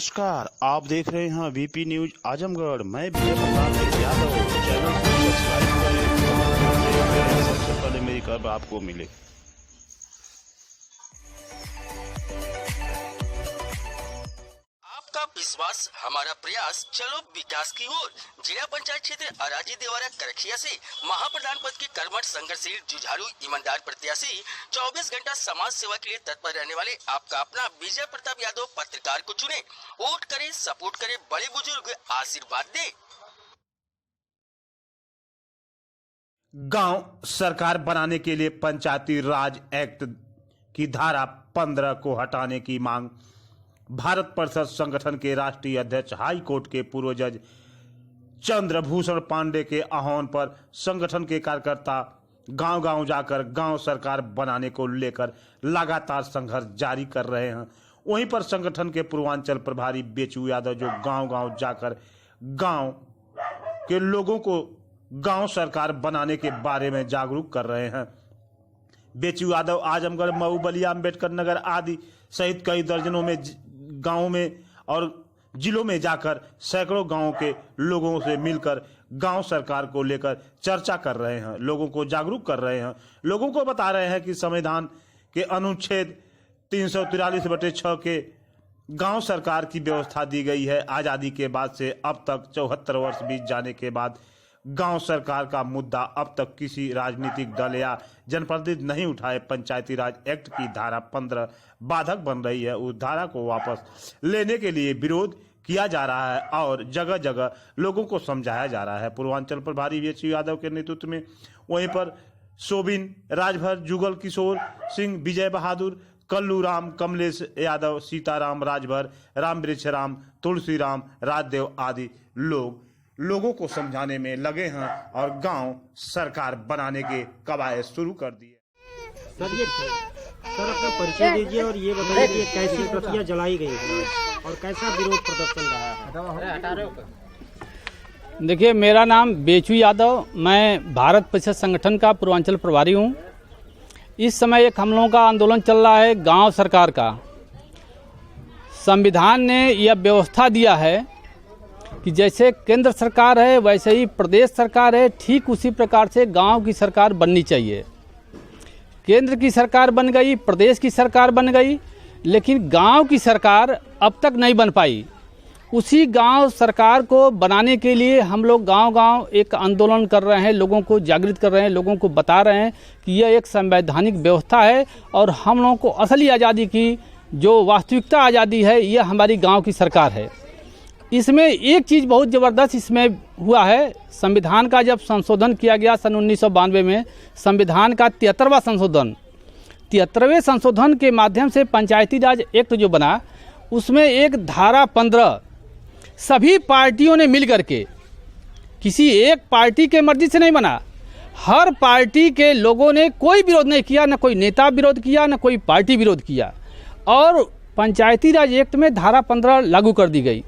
नमस्कार, आप देख रहे हैं वीपी न्यूज आजमगढ़। मैं विजय प्रताप यादव। चैनल को सब्सक्राइब करें, सबसे पहले मेरी खबर आपको मिले। आपका विश्वास हमारा प्रयास, चलो विकास की ओर। जिला पंचायत क्षेत्र अराजी देवारा करखिया से महाप्रधान पद के कर्मठ, संघर्षशील, जुझारू, ईमानदार प्रत्याशी, 24 घंटा समाज सेवा के लिए तत्पर रहने वाले आपका अपना विजय प्रताप यादव पत्रकार को चुने। वोट करे, सपोर्ट करे, बड़े बुजुर्ग आशीर्वाद दे। गांव सरकार बनाने के लिए पंचायती राज एक्ट की धारा 15 को हटाने की मांग। भारत परिषद संगठन के राष्ट्रीय अध्यक्ष, हाई कोर्ट के पूर्व जज चंद्रभूषण पांडे के आह्वान पर संगठन के कार्यकर्ता गांव-गांव जाकर गांव सरकार बनाने को लेकर लगातार संघर्ष जारी कर रहे हैं। वहीं पर संगठन के पूर्वांचल प्रभारी बेचू यादव जो गांव-गांव जाकर गांव के लोगों को गांव सरकार बनाने के बारे में जागरूक कर रहे हैं। बेचू यादव आजमगढ़, मऊ, बलिया, अम्बेडकर नगर आदि सहित कई दर्जनों में गांवों में और जिलों में जाकर सैकड़ों गांवों के लोगों से मिलकर गांव सरकार को लेकर चर्चा कर रहे हैं, लोगों को जागरूक कर रहे हैं, लोगों को बता रहे हैं कि संविधान के अनुच्छेद 343/6 के गांव सरकार की व्यवस्था दी गई है। आज़ादी के बाद से अब तक 74 वर्ष बीत जाने के बाद गांव सरकार का मुद्दा अब तक किसी राजनीतिक दल या जनप्रतिनिधि नहीं उठाए। पंचायती राज एक्ट की धारा 15 बाधक बन रही है। उस धारा को वापस लेने के लिए विरोध किया जा रहा है और जगह जगह लोगों को समझाया जा रहा है। पूर्वांचल प्रभारी बेचू यादव के नेतृत्व में वहीं पर सोबिन, राजभर, जुगल किशोर सिंह, विजय बहादुर, कल्लू राम, कमलेश यादव, सीताराम, राजभर, राम वृक्ष राम, तुलसी राम, राजदेव आदि लोगों को समझाने में लगे हैं और गांव सरकार बनाने के कवायद शुरू कर दिए। सर अपना परिचय दीजिए और ये बताइए कि कैसी प्रतियां जलाई गई हैं और कैसा विरोध प्रदर्शन रहा है। देखिए, मेरा नाम बेचू यादव, मैं भारत परिषद संगठन का पूर्वांचल प्रभारी हूँ। इस समय एक हम लोगों का आंदोलन चल रहा है गांव सरकार का। संविधान ने यह व्यवस्था दिया है कि जैसे केंद्र सरकार है वैसे ही प्रदेश सरकार है, ठीक उसी प्रकार से गांव की सरकार बननी चाहिए। केंद्र की सरकार बन गई, प्रदेश की सरकार बन गई, लेकिन गांव की सरकार अब तक नहीं बन पाई। उसी गांव सरकार को बनाने के लिए हम लोग गांव-गांव एक आंदोलन कर रहे हैं, लोगों को जागृत कर रहे हैं, लोगों को बता रहे हैं कि यह एक संवैधानिक व्यवस्था है और हम लोगों को असली आज़ादी की जो वास्तविकता आज़ादी है यह हमारी गाँव की सरकार है। इसमें एक चीज़ बहुत ज़बरदस्त इसमें हुआ है। संविधान का जब संशोधन किया गया सन 1992 में, संविधान का 73वां संशोधन, 73वें संशोधन के माध्यम से पंचायती राज एक्ट जो बना, उसमें एक धारा 15 सभी पार्टियों ने मिल करके, किसी एक पार्टी के मर्जी से नहीं बना, हर पार्टी के लोगों ने कोई विरोध नहीं किया, न कोई नेता विरोध किया, न कोई पार्टी विरोध किया और पंचायती राज एक्ट में धारा 15 लागू कर दी गई।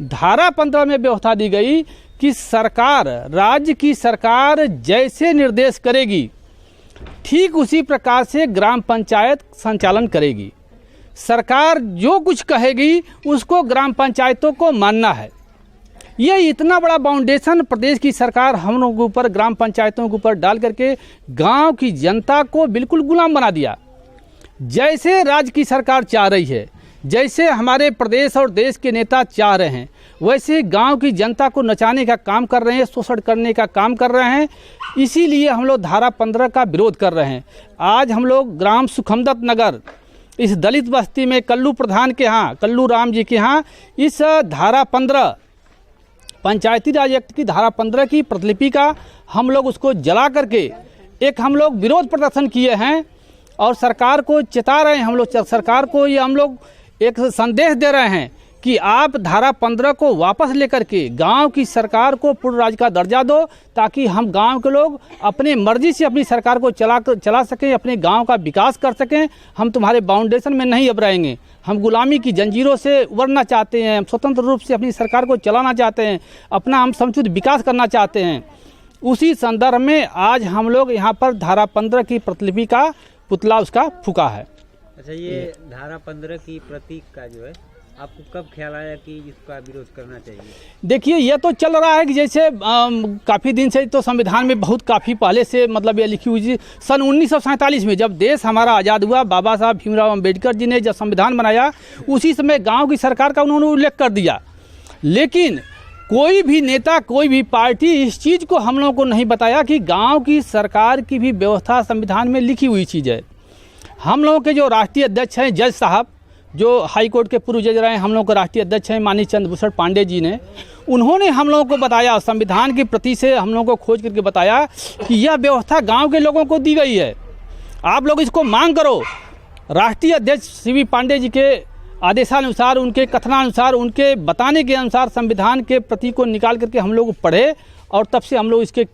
धारा 15 में व्यवस्था दी गई कि सरकार, राज्य की सरकार जैसे निर्देश करेगी ठीक उसी प्रकार से ग्राम पंचायत संचालन करेगी। सरकार जो कुछ कहेगी उसको ग्राम पंचायतों को मानना है। ये इतना बड़ा बाउंडेशन प्रदेश की सरकार हम लोगों के ऊपर, ग्राम पंचायतों के ऊपर डाल करके गांव की जनता को बिल्कुल गुलाम बना दिया। जैसे राज्य की सरकार चाह रही है, जैसे हमारे प्रदेश और देश के नेता चाह रहे हैं, वैसे गांव की जनता को नचाने का काम कर रहे हैं, शोषण करने का काम कर रहे हैं। इसीलिए हम लोग धारा 15 का विरोध कर रहे हैं। आज हम लोग ग्राम सुखमदत नगर, इस दलित बस्ती में कल्लू प्रधान के यहाँ, कल्लू राम जी के यहाँ, इस धारा 15 पंचायती राज एक्ट की धारा 15 की प्रतिलिपि का हम लोग उसको जला करके एक हम लोग विरोध प्रदर्शन किए हैं और सरकार को चेता रहे हैं। हम लोग सरकार को ये हम लोग एक संदेश दे रहे हैं कि आप धारा 15 को वापस लेकर के गांव की सरकार को पूर्ण राज्य का दर्जा दो, ताकि हम गांव के लोग अपने मर्जी से अपनी सरकार को चला सकें, अपने गांव का विकास कर सकें। हम तुम्हारे बाउंडेशन में नहीं अब रहेंगे, हम गुलामी की जंजीरों से उबरना चाहते हैं, हम स्वतंत्र रूप से अपनी सरकार को चलाना चाहते हैं, अपना हम समुचित विकास करना चाहते हैं। उसी संदर्भ में आज हम लोग यहाँ पर धारा 15 की प्रतिलिपि का पुतला उसका फूका है। अच्छा, ये धारा 15 की प्रतीक का जो है आपको कब ख्याल आया कि इसका विरोध करना चाहिए? देखिए, ये तो चल रहा है कि जैसे काफ़ी दिन से तो संविधान में बहुत काफ़ी पहले से मतलब ये लिखी हुई थी। सन 1947 में जब देश हमारा आज़ाद हुआ, बाबा साहब भीमराव अम्बेडकर जी ने जब संविधान बनाया, उसी समय गांव की सरकार का उन्होंने उल्लेख कर दिया। लेकिन कोई भी नेता, कोई भी पार्टी इस चीज़ को हम लोगों को नहीं बताया कि गाँव की सरकार की भी व्यवस्था संविधान में लिखी हुई चीज़ है। हम लोगों के जो राष्ट्रीय अध्यक्ष हैं जज साहब, जो हाई कोर्ट के पूर्व जज रहे हैं, हम लोगों के राष्ट्रीय अध्यक्ष हैं माननीय चंद्रभूषण पांडे जी ने, उन्होंने हम लोगों को बताया, संविधान की प्रति से हम लोगों को खोज करके बताया कि यह व्यवस्था गांव के लोगों को दी गई है, आप लोग इसको मांग करो। राष्ट्रीय अध्यक्ष सीवी पांडे जी के आदेशानुसार, उनके कथनानुसार, उनके बताने के अनुसार संविधान के प्रति को निकाल करके हम लोग पढ़े, और तब से हम लोग इसके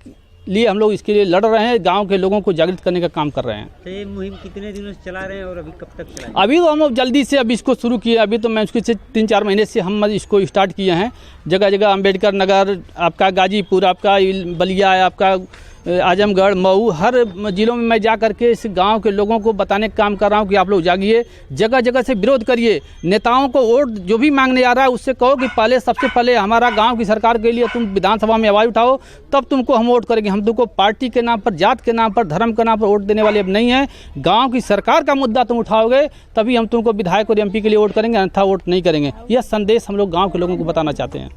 लिए लड़ रहे हैं, गांव के लोगों को जागृत करने का काम कर रहे हैं। तो ये मुहिम कितने दिनों से चला रहे हैं और अभी कब तक चलाएंगे? अभी तो हम लोग जल्दी से अभी इसको शुरू किए। अभी तो मैं उसके 3-4 महीने से हम इसको स्टार्ट किए हैं। जगह जगह अम्बेडकर नगर, आपका गाजीपुर, आपका बलिया, आपका आजमगढ़, मऊ, हर जिलों में मैं जा करके इस गांव के लोगों को बताने का काम कर रहा हूं कि आप लोग जागिए, जगह जगह से विरोध करिए। नेताओं को वोट जो भी मांगने आ रहा है उससे कहो कि पहले, सबसे पहले हमारा गांव की सरकार के लिए तुम विधानसभा में आवाज़ उठाओ, तब तुमको हम वोट करेंगे। हम तुमको पार्टी के नाम पर, जात के नाम पर, धर्म के नाम पर वोट देने वाले अब नहीं हैं। गाँव की सरकार का मुद्दा तुम उठाओगे तभी हम तुमको विधायक और MP के लिए वोट करेंगे, अन्यथा वोट नहीं करेंगे। यह संदेश हम लोग गाँव के लोगों को बताना चाहते हैं।